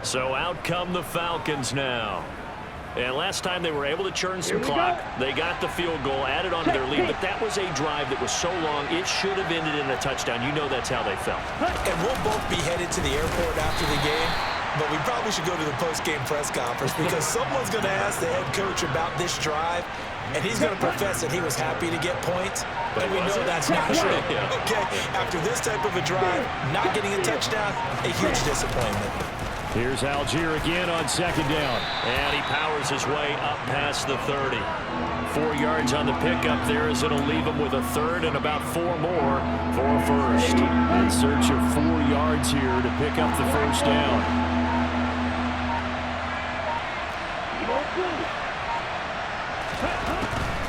Speaker 5: So out come the Falcons now. And last time they were able to churn some clock. They got the field goal, added on to their lead, but that was a drive that was so long, it should have ended in a touchdown. You know that's how they felt.
Speaker 3: And we'll both be headed to the airport after the game, but we probably should go to the post-game press conference because someone's going to ask the head coach about this drive, and he's going to profess that he was happy to get points, but we know that's not true. Okay, after this type of a drive, not getting a touchdown, a huge disappointment.
Speaker 5: Here's Algier again on second down. And he powers his way up past the 30. 4 yards on the pickup there as it'll leave him with a 3rd and about 4 more for a first. In search of 4 yards here to pick up the first down.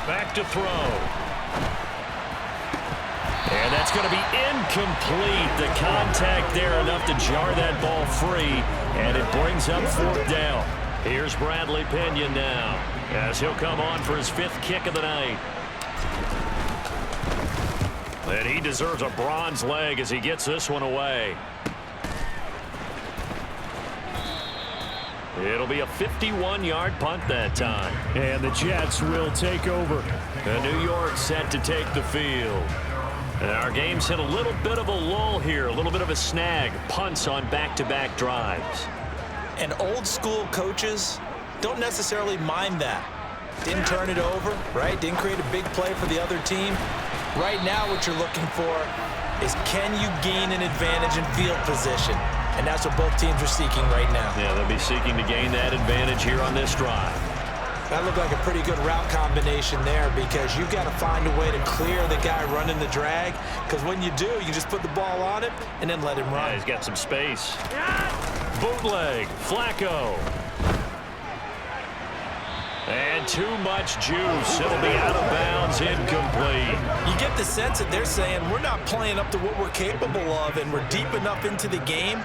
Speaker 5: Back to throw. And that's going to be incomplete. The contact there enough to jar that ball free, and it brings up 4th down. Here's Bradley Pinion now as he'll come on for his 5th kick of the night. And he deserves a bronze leg as he gets this one away.
Speaker 2: It'll be a 51-yard punt that time.
Speaker 5: And the Jets will take over.
Speaker 2: And New York set to take the field. And our game's hit a little bit of a lull here, a little bit of a snag. Punts on back-to-back drives.
Speaker 3: And old-school coaches don't necessarily mind that. Didn't turn it over, right? Didn't create a big play for the other team. Right now what you're looking for is, can you gain an advantage in field position? And that's what both teams are seeking right now.
Speaker 2: Yeah, they'll be seeking to gain that advantage here on this drive.
Speaker 3: That looked like a pretty good route combination there, because you've got to find a way to clear the guy running the drag, because when you do, you just put the ball on him and then let him run.
Speaker 2: Yeah, he's got some space. Bootleg, Flacco. And too much juice. It'll be out of bounds, incomplete.
Speaker 3: You get the sense that they're saying we're not playing up to what we're capable of, and we're deep enough into the game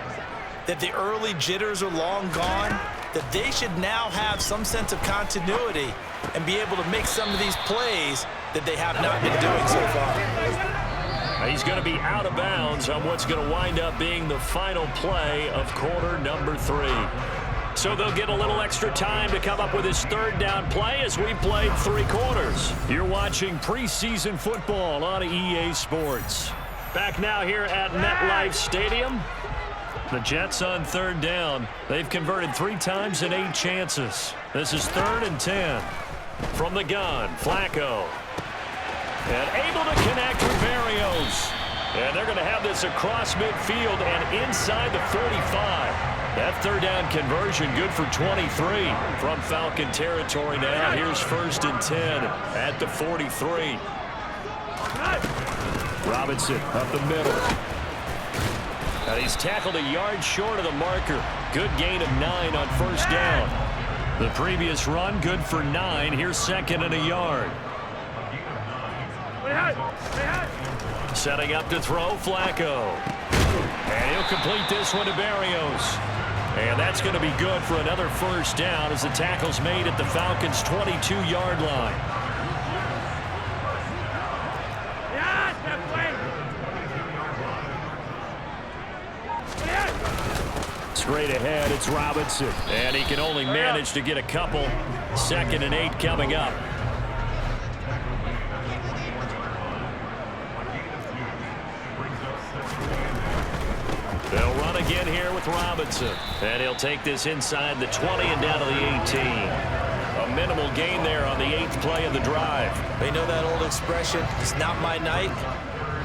Speaker 3: that the early jitters are long gone, that they should now have some sense of continuity and be able to make some of these plays that they have not been doing so far.
Speaker 2: He's going to be out of bounds on what's going to wind up being the final play of quarter number 3. So they'll get a little extra time to come up with his third down play as we played 3 quarters.
Speaker 5: You're watching preseason football on EA Sports.
Speaker 2: Back now here at MetLife Stadium.
Speaker 5: The Jets on third down. They've converted 3 times in 8 chances. This is 3rd and 10.
Speaker 2: From the gun, Flacco. And able to connect with Berrios. And they're going to have this across midfield and inside the 45. That third down conversion good for 23 from Falcon territory now. Here's 1st and 10 at the 43.
Speaker 5: Robinson up the middle.
Speaker 2: And he's tackled a yard short of the marker. Good gain of 9 on 1st down.
Speaker 5: The previous run good for 9. Here's 2nd and a yard.
Speaker 2: Setting up to throw, Flacco. And he'll complete this one to Berrios. And that's going to be good for another 1st down as the tackle's made at the Falcons' 22-yard line.
Speaker 5: Straight ahead, it's Robinson.
Speaker 2: And he can only manage to get a couple. 2nd and 8 coming up. They'll run again here with Robinson. And he'll take this inside the 20 and down to the 18. A minimal gain there on the 8th play of the drive.
Speaker 3: You know that old expression, it's not my night?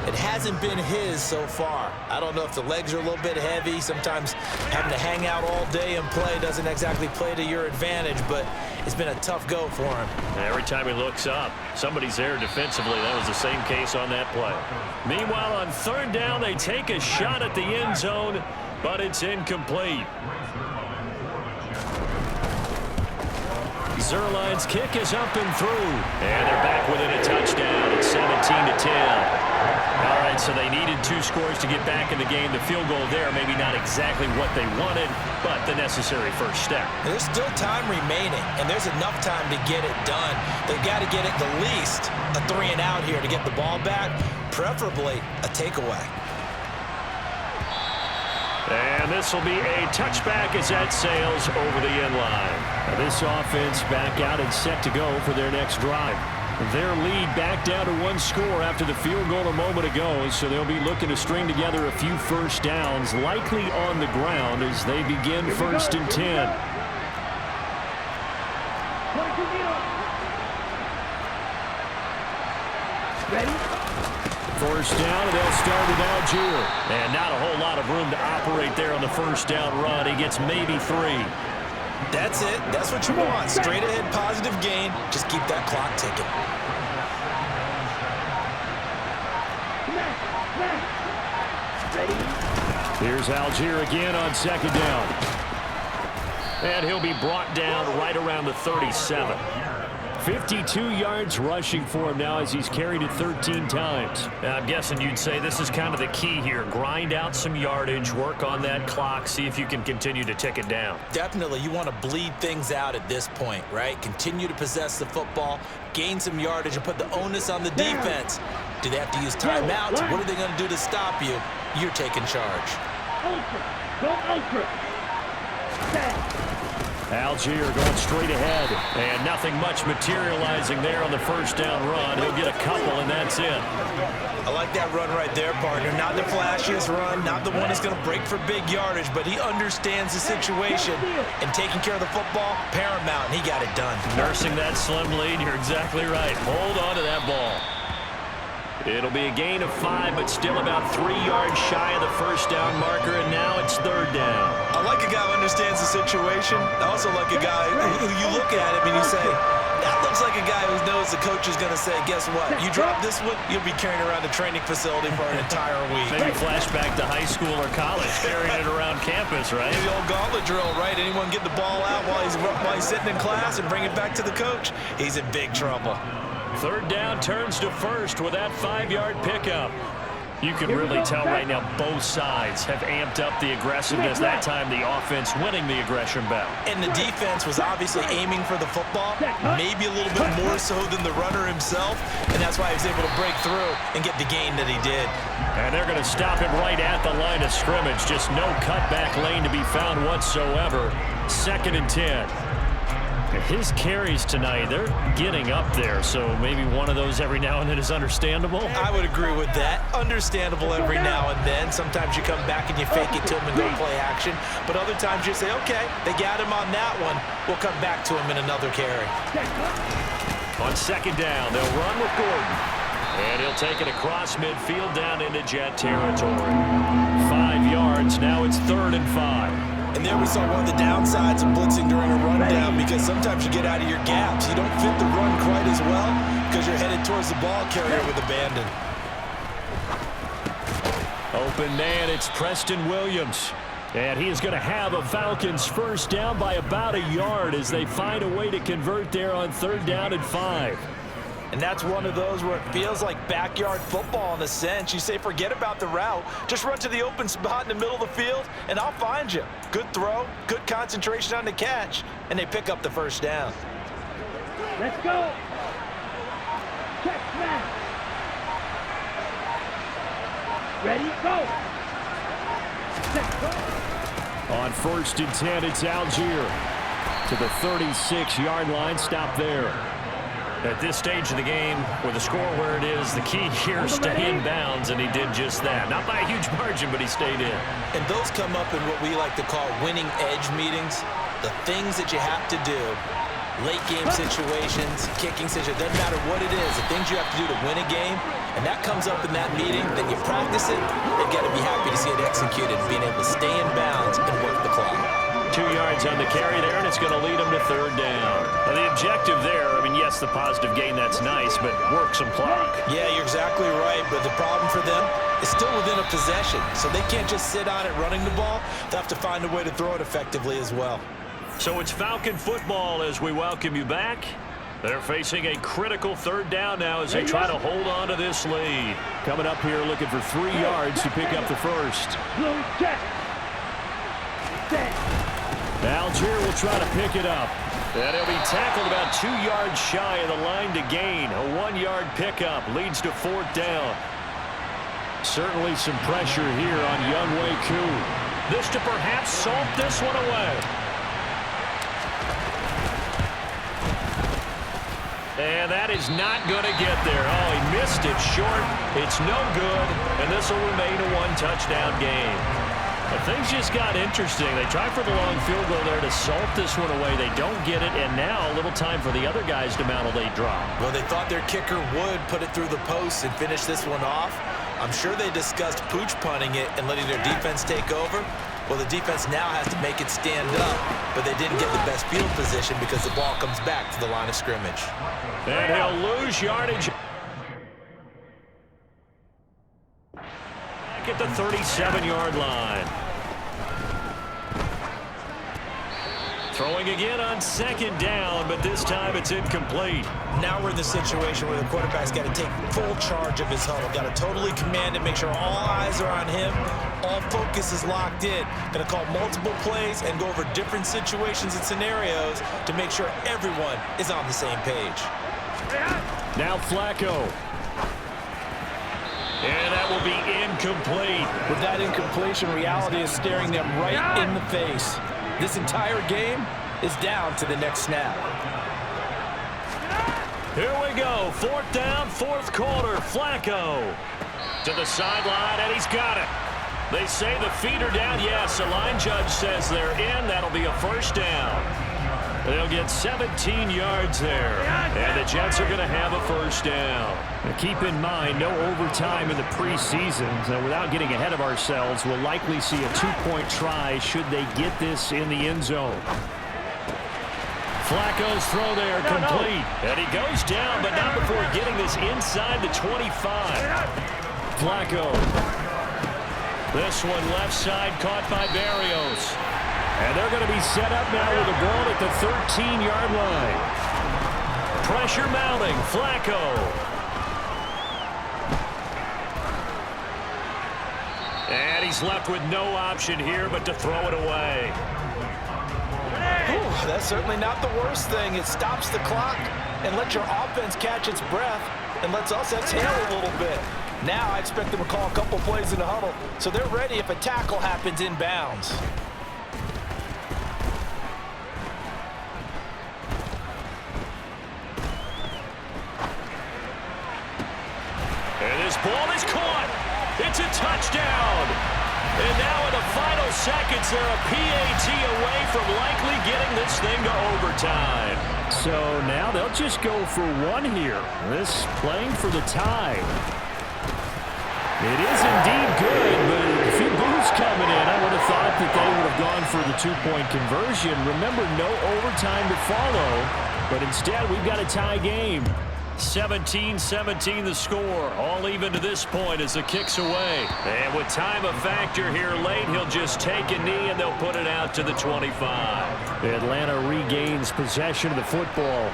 Speaker 3: It hasn't been his so far. I don't know if the legs are a little bit heavy. Sometimes having to hang out all day and play doesn't exactly play to your advantage, but it's been a tough go for him.
Speaker 2: Every time he looks up, somebody's there defensively. That was the same case on that play. Meanwhile, on 3rd down, they take a shot at the end zone, but it's incomplete. Zerline's kick is up and through. And they're back within a touchdown. It's 17-10. All right, so they needed 2 scores to get back in the game. The field goal there, maybe not exactly what they wanted, but the necessary first step.
Speaker 3: There's still time remaining, and there's enough time to get it done. They've got to get it the least a 3 and out here to get the ball back, preferably a takeaway.
Speaker 2: And this will be a touchback as that sails over the end line.
Speaker 5: This offense back out and set to go for their next drive. Their lead back down to 1 score after the field goal a moment ago, so they'll be looking to string together a few 1st downs, likely on the ground as they begin 1st and 10.
Speaker 4: Ready?
Speaker 5: 1st down, and they'll start with Algier.
Speaker 2: And not a whole lot of room to operate there on the 1st down run. He gets maybe 3.
Speaker 3: That's it. That's what you want. Straight ahead, positive gain. Just keep that clock ticking.
Speaker 5: Here's Algier again on 2nd down.
Speaker 2: And he'll be brought down right around the 37.
Speaker 5: 52 yards rushing for him now as he's carried it 13 times.
Speaker 2: I'm guessing you'd say this is kind of the key here. Grind out some yardage, work on that clock, see if you can continue to tick it down.
Speaker 3: Definitely, you want to bleed things out at this point, right? Continue to possess the football, gain some yardage, and put the onus on the defense. Do they have to use timeouts? What are they going to do to stop you? You're taking charge.
Speaker 4: Ultra. Go ultra. Set.
Speaker 5: Algier going straight ahead, and nothing much materializing there on the first down run. He'll get a couple, and that's it.
Speaker 3: I like that run right there, partner. Not the flashiest run, not the one that's going to break for big yardage, but he understands the situation, and taking care of the football, paramount, and he got it done.
Speaker 5: Nursing that slim lead, you're exactly right. Hold on to that ball. It'll be a gain of 5, but still about 3 yards shy of the first down marker, and now it's third down.
Speaker 3: I like a guy who understands the situation. I also like a guy who you look at him and you say, that looks like a guy who knows the coach is going to say, guess what? You drop this one, you'll be carrying around the training facility for an entire week.
Speaker 5: Maybe flashback to high school or college, carrying it around campus, right?
Speaker 3: Maybe the old gauntlet drill, right? Anyone get the ball out while he's sitting in class and bring it back to the coach? He's in big trouble.
Speaker 5: Third down turns to first with that 5-yard pickup. You can really tell right now both sides have amped up the aggressiveness. That time the offense winning the aggression battle.
Speaker 3: And the defense was obviously aiming for the football, maybe a little bit more so than the runner himself, and that's why he was able to break through and get the gain that he did.
Speaker 5: And they're going to stop it right at the line of scrimmage. Just no cutback lane to be found whatsoever. 2nd and 10. His carries tonight, they're getting up there, so maybe one of those every now and then is understandable.
Speaker 3: I would agree with that. Understandable every now and then. Sometimes you come back and you fake it to him and go play action, but other times you say, okay, they got him on that one. We'll come back to him in another carry.
Speaker 5: On 2nd down, they'll run with Gordon, and he'll take it across midfield down into Jet territory. 5 yards, now it's 3rd and 5.
Speaker 3: And there we saw one of the downsides of blitzing during a rundown, because sometimes you get out of your gaps. You don't fit the run quite as well because you're headed towards the ball carrier with abandon.
Speaker 5: Open man, it's Preston Williams. And he is going to have a Falcons first down by about a yard as they find a way to convert there on 3rd down and 5.
Speaker 3: And that's one of those where it feels like backyard football in a sense. You say, forget about the route. Just run to the open spot in the middle of the field, and I'll find you. Good throw, good concentration on the catch, and they pick up the first down.
Speaker 4: Let's go. Check snap. Ready, go. Let's go.
Speaker 5: On 1st and 10, it's Algier to the 36-yard line. Stop there. At this stage of the game, with the score where it is, the key here is stay in bounds, and he did just that. Not by a huge margin, but he stayed in.
Speaker 3: And those come up in what we like to call winning edge meetings. The things that you have to do, late game situations, kicking situations, doesn't matter what it is, the things you have to do to win a game, and that comes up in that meeting, then you practice it, you've got to be happy to see it executed, being able to stay in bounds and work the clock.
Speaker 5: 2 yards on the carry there, and it's going to lead them to 3rd down. Now, the objective there, I mean, yes, the positive gain, that's nice, but work some clock.
Speaker 3: Yeah, you're exactly right, but the problem for them is still within a possession, so they can't just sit on it running the ball. They'll have to find a way to throw it effectively as well.
Speaker 5: So it's Falcon football as we welcome you back. They're facing a critical 3rd down now as they try to hold on to this lead. Coming up here looking for 3 yards to pick up the first.
Speaker 4: Blue check. Set.
Speaker 5: Algier will try to pick it up. And he'll be tackled about 2 yards shy of the line to gain. A 1-yard pickup leads to 4th down. Certainly some pressure here on Younghoe Koo. This to perhaps salt this one away. And that is not going to get there. Oh, he missed it short. It's no good. And this will remain a 1-touchdown game. But things just got interesting. They tried for the long field goal there to salt this one away. They don't get it, and now a little time for the other guys to mount a late drop.
Speaker 3: Well, they thought their kicker would put it through the post and finish this one off. I'm sure they discussed pooch punting it and letting their defense take over. Well, the defense now has to make it stand up, but they didn't get the best field position because the ball comes back to the line of scrimmage.
Speaker 5: And he'll lose yardage. At the 37-yard line. Throwing again on 2nd down, but this time it's incomplete.
Speaker 3: Now we're in the situation where the quarterback's got to take full charge of his huddle. Got to totally command it, make sure all eyes are on him. All focus is locked in. Going to call multiple plays and go over different situations and scenarios to make sure everyone is on the same page.
Speaker 5: Now Flacco. And that will be incomplete.
Speaker 6: With that incompletion, reality is staring them right in the face. This entire game, is down to the next snap.
Speaker 2: Here we go. 4th down, 4th quarter. Flacco to the sideline, and he's got it. They say the feet are down. Yes, the line judge says they're in. That'll be a 1st down. They'll get 17 yards there, and the Jets are going to have a 1st down.
Speaker 5: Now keep in mind, no overtime in the preseason. So without getting ahead of ourselves, we'll likely see a 2-point try should they get this in the end zone. Flacco's throw there, complete.
Speaker 2: And he goes down, but not before getting this inside the 25.
Speaker 5: Flacco.
Speaker 2: This one left side caught by Barrios.
Speaker 5: And they're going to be set up now with the ball at the 13-yard line.
Speaker 2: Pressure mounting. Flacco. And he's left with no option here but to throw it away.
Speaker 6: Ooh, that's certainly not the worst thing. It stops the clock and lets your offense catch its breath and lets us exhale a little bit. Now I expect them to call a couple plays in the huddle so they're ready if a tackle happens inbounds.
Speaker 2: And this ball is caught. It's a touchdown. And now in the final seconds, they're a PAT away from likely getting this thing to overtime.
Speaker 5: So now they'll just go for one here. This playing for the tie. It is indeed good, but a few boos coming in. I would have thought that they would have gone for the 2-point conversion. Remember, no overtime to follow, but instead we've got a tie game.
Speaker 2: 17-17 the score. All even to this point as the kick's away. And with time a factor here late, he'll just take a knee and they'll put it out to the 25.
Speaker 5: Atlanta regains possession of the football.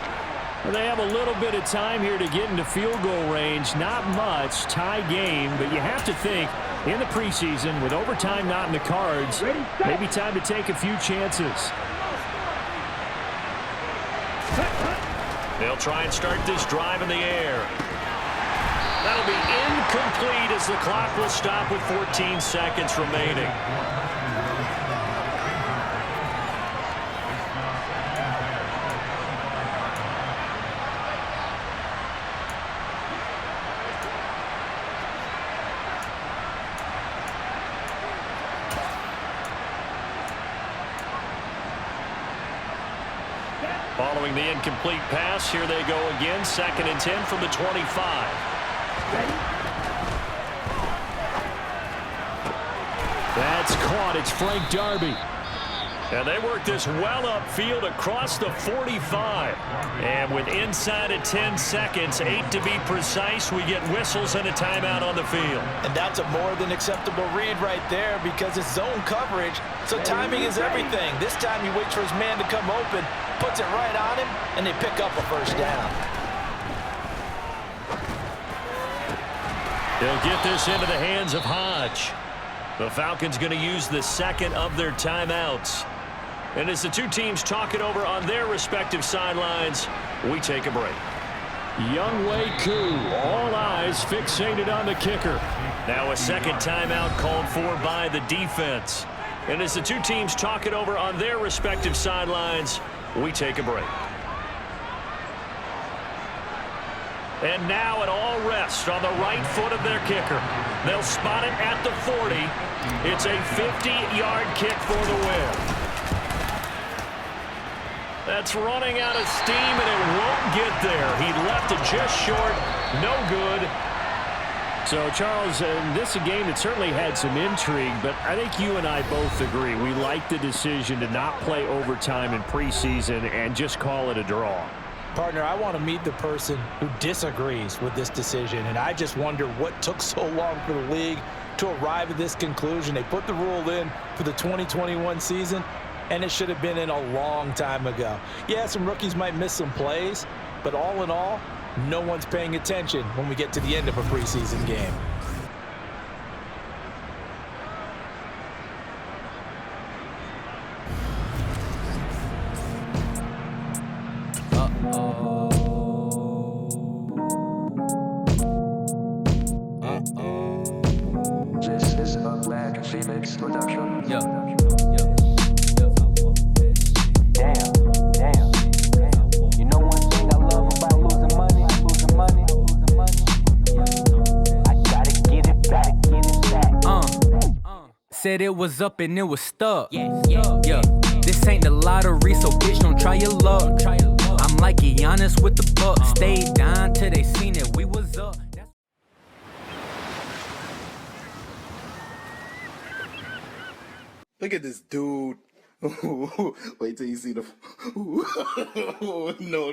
Speaker 5: They have a little bit of time here to get into field goal range. Not much. Tie game, but you have to think in the preseason with overtime not in the cards, maybe time to take a few chances.
Speaker 2: They'll try and start this drive in the air. That'll be incomplete as the clock will stop with 14 seconds remaining. Following the incomplete pass, here they go again. 2nd and 10 from the 25.
Speaker 5: That's caught. It's Frank Darby.
Speaker 2: And they work this well upfield across the 45. And with inside of 10 seconds, 8 to be precise, we get whistles and a timeout on the field.
Speaker 6: And that's a more than acceptable read right there because it's zone coverage, so timing is everything. This time he waits for his man to come open, puts it right on him, and they pick up a 1st down.
Speaker 2: They'll get this into the hands of Hodge. The Falcons going to use the 2nd of their timeouts. And as the two teams talk it over on their respective sidelines, we take a break.
Speaker 5: Younghoe Koo, all eyes fixated on the kicker.
Speaker 2: Now a 2nd timeout called for by the defense. And as the two teams talk it over on their respective sidelines, we take a break. And now it all rests on the right foot of their kicker. They'll spot it at the 40. It's a 50-yard kick for the win. That's running out of steam, and it won't get there. He left it just short. No good.
Speaker 5: So, Charles, this is a game that certainly had some intrigue, but I think you and I both agree. We like the decision to not play overtime in preseason and just call it a draw.
Speaker 6: Partner, I want to meet the person who disagrees with this decision, and I just wonder what took so long for the league to arrive at this conclusion. They put the rule in for the 2021 season, and it should have been in a long time ago. Yeah, some rookies might miss some plays, but all in all, no one's paying attention when we get to the end of a preseason game.
Speaker 8: This is a Black Phoenix production.
Speaker 4: Damn.
Speaker 9: Said it was up and it was stuck. Yeah. This ain't the lottery, so bitch, don't try your luck. I'm like Giannis with the Bucks. Stayed down till they seen it. We was up.
Speaker 10: Look at this dude. Wait till you see the. No.